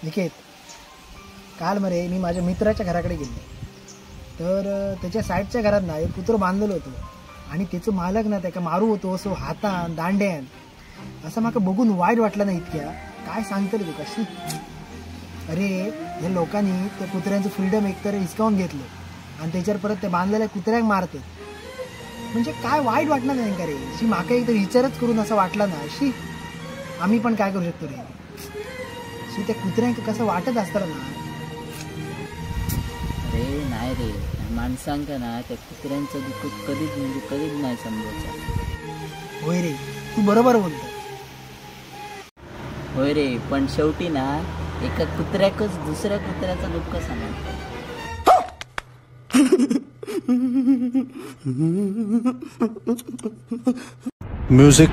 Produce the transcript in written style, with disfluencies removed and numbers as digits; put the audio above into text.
निकेत, काल मरे मी माझ्या मित्राच्या घराकडे गेलो, तर त्याच्या साईडच्या घरात ना एक कुत्रं बांधलेलं होतं आणि त्याचं मालक ना त्याका मारू होतो असो हातान दांड्यान. असं माका बघून वाईट वाटलं ना इतक्या, काय सांगतले तू कशी. अरे या लोकांनी त्या कुत्र्यांचं फ्रीडम एकतर हिसकावून घेतलं आणि त्याच्यावर परत ते बांधलेल्या कुत्र्याक मारते. म्हणजे काय वाईट वाटणार नाही का रे. शी माका एकतर विचारच करून असं वाटलं ना, शी आम्ही पण काय करू शकतो रे. शी त्या कुत्र्यांक कसं वाटत असतं ना. अरे नाही रे, माणसांक ना त्या कुत्र्यांचं दुःख कधीच नाही समजायचं. होय रे, तू बरोबर बोलतो. होय रे, पण शेवटी ना एका कुत्र्याकच दुसऱ्या कुत्र्याचं दुःख सांगायचं. म्यूजिक